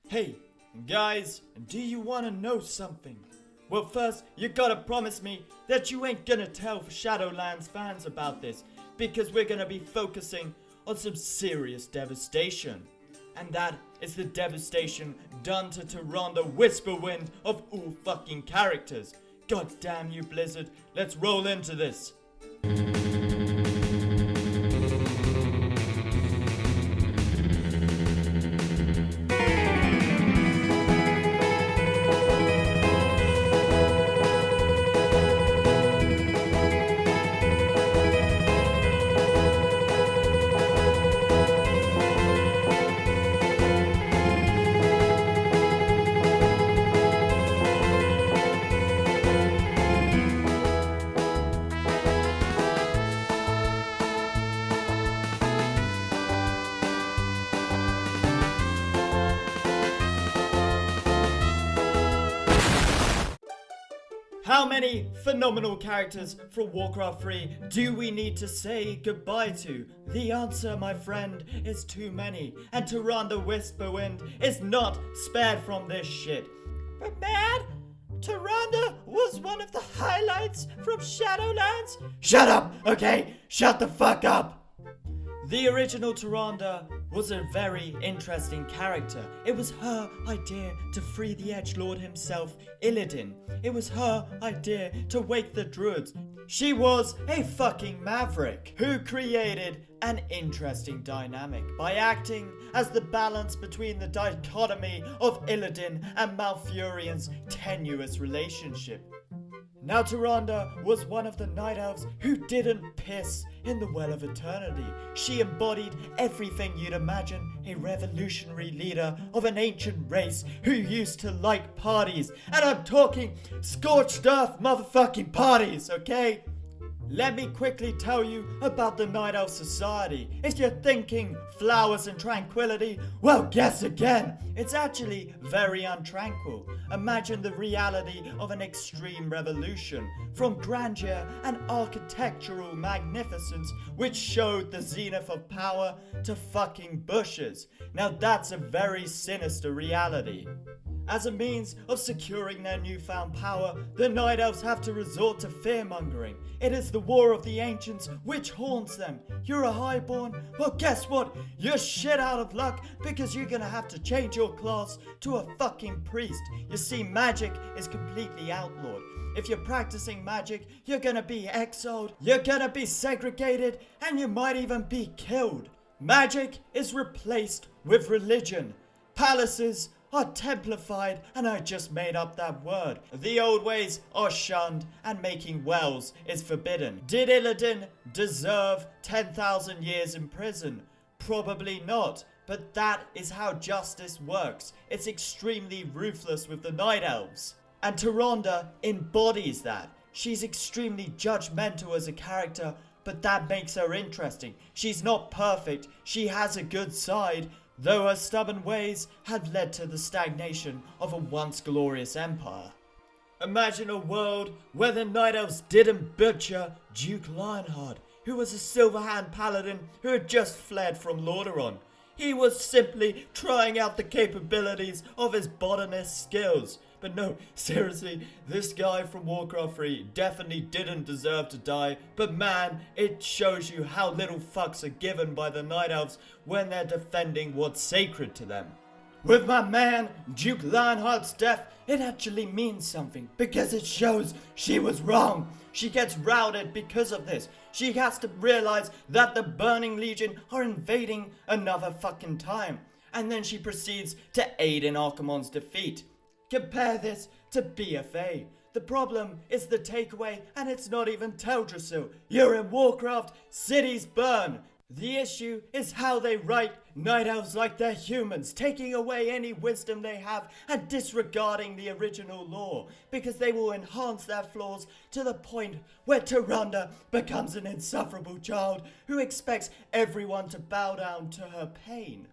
Hey, guys, do you want to know something? Well, first, you gotta promise me that you ain't gonna tell Shadowlands fans about this, because we're gonna be focusing on some serious devastation. And that is the devastation done to Tyrande Whisperwind of all fucking characters. God damn you, Blizzard, let's roll into this. How many phenomenal characters from Warcraft 3 do we need to say goodbye to? The answer, my friend, is too many, and Tyrande Whisperwind is not spared from this shit. But man, Tyrande was one of the highlights from Shadowlands. Shut up, okay? Shut the fuck up! The original Tyrande was a very interesting character. It was her idea to free the Edgelord himself, Illidan. It was her idea to wake the druids. She was a fucking maverick who created an interesting dynamic by acting as the balance between the dichotomy of Illidan and Malfurion's tenuous relationship. Now Tyrande was one of the Night Elves who didn't piss in the Well of Eternity. She embodied everything you'd imagine a revolutionary leader of an ancient race who used to like parties. And I'm talking scorched earth motherfucking parties, okay? Let me quickly tell you about the Night Elf Society. If you're thinking flowers and tranquility, well, guess again. It's actually very untranquil. Imagine the reality of an extreme revolution, from grandeur and architectural magnificence, which showed the zenith of power, to fucking bushes. Now that's a very sinister reality. As a means of securing their newfound power, the Night Elves have to resort to fear-mongering. It is the war of the ancients which haunts them. You're a highborn? Well, guess what? You're shit out of luck because you're gonna have to change your class to a fucking priest. You see, magic is completely outlawed. If you're practicing magic, you're gonna be exiled, you're gonna be segregated, and you might even be killed. Magic is replaced with religion. Palaces are templified, and I just made up that word. The old ways are shunned, and making wells is forbidden. Did Illidan deserve 10,000 years in prison? Probably not, but that is how justice works. It's extremely ruthless with the Night Elves. And Tyrande embodies that. She's extremely judgmental as a character, but that makes her interesting. She's not perfect, she has a good side, though her stubborn ways had led to the stagnation of a once glorious empire. Imagine a world where the Night Elves didn't butcher Duke Lionheart, who was a Silverhand paladin who had just fled from Lordaeron. He was simply trying out the capabilities of his botanist skills. But no, seriously, this guy from Warcraft 3 definitely didn't deserve to die, but man, it shows you how little fucks are given by the Night Elves when they're defending what's sacred to them. With my man, Duke Lionheart's death, it actually means something, because it shows she was wrong. She gets routed because of this. She has to realize that the Burning Legion are invading another fucking time, and then she proceeds to aid in Archimonde's defeat. Compare this to BFA. The problem is the takeaway, and it's not even Teldrassil. You're in Warcraft, cities burn. The issue is how they write Night Elves like they're humans, taking away any wisdom they have and disregarding the original lore, because they will enhance their flaws to the point where Tyrande becomes an insufferable child who expects everyone to bow down to her pain.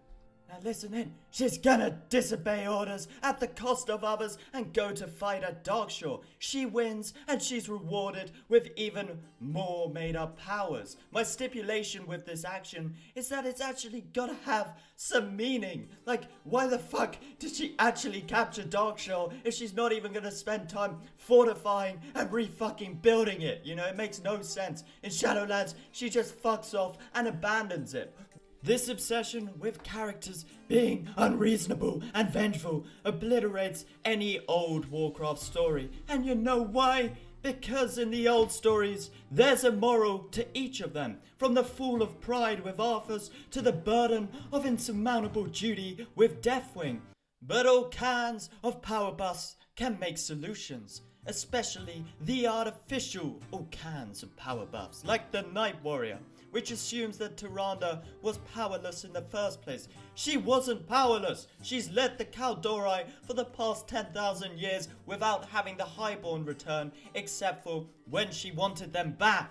Now listen in, she's gonna disobey orders at the cost of others and go to fight at Darkshore. She wins and she's rewarded with even more made up powers. My stipulation with this action is that it's actually gotta have some meaning. Like, why the fuck did she actually capture Darkshore if she's not even gonna spend time fortifying and re-fucking building it? You know, it makes no sense. In Shadowlands, she just fucks off and abandons it. This obsession with characters being unreasonable and vengeful obliterates any old Warcraft story. And you know why? Because in the old stories, there's a moral to each of them. From the Fool of Pride with Arthas to the burden of insurmountable duty with Deathwing. But all kinds of power buffs can make solutions. Especially the artificial all kinds of power buffs, like the Night Warrior, which assumes that Tyrande was powerless in the first place. She wasn't powerless. She's led the Kaldorei for the past 10,000 years without having the Highborn return, except for when she wanted them back.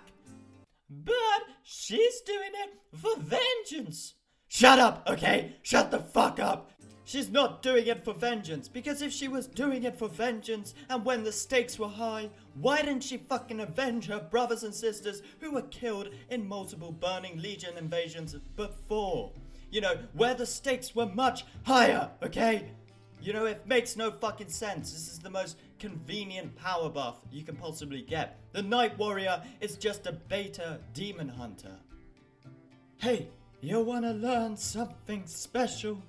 But she's doing it for vengeance. Shut up, okay? Shut the fuck up. She's not doing it for vengeance, because if she was doing it for vengeance and when the stakes were high, why didn't she fucking avenge her brothers and sisters who were killed in multiple Burning Legion invasions before? You know, where the stakes were much higher, okay? You know, it makes no fucking sense. This is the most convenient power buff you can possibly get. The Night Warrior is just a beta demon hunter. Hey, you wanna learn something special?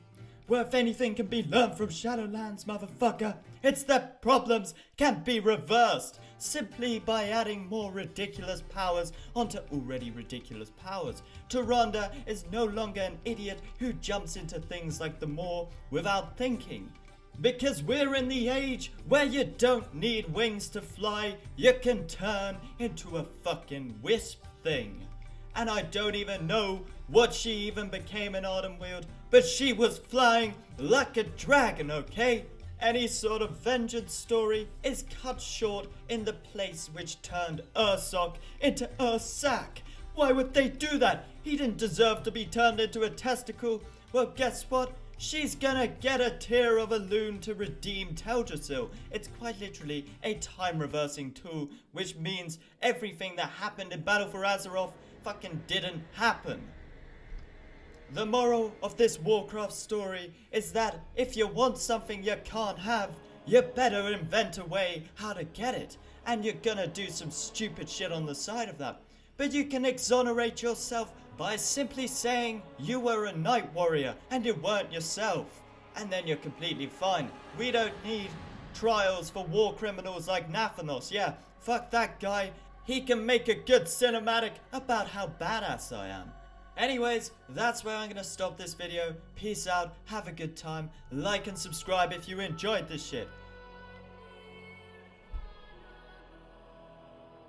Well, if anything can be learned from Shadowlands, motherfucker, it's that problems can be reversed simply by adding more ridiculous powers onto already ridiculous powers. Tyrande is no longer an idiot who jumps into things like the Maw without thinking. Because we're in the age where you don't need wings to fly, you can turn into a fucking wisp thing. And I don't even know what she even became in Ardenweald, but she was flying like a dragon, okay? Any sort of vengeance story is cut short in the place which turned Ursoc into Ursac. Why would they do that? He didn't deserve to be turned into a testicle. Well, guess what? She's gonna get a tear of a loon to redeem Teldrassil. It's quite literally a time-reversing tool, which means everything that happened in Battle for Azeroth fucking didn't happen. The moral of this Warcraft story is that if you want something you can't have, you better invent a way how to get it. And you're gonna do some stupid shit on the side of that. But you can exonerate yourself by simply saying you were a Night Warrior and you weren't yourself. And then you're completely fine. We don't need trials for war criminals like Nathanos. Yeah, fuck that guy. He can make a good cinematic about how badass I am. Anyways, that's where I'm gonna stop this video. Peace out, have a good time, like and subscribe if you enjoyed this shit.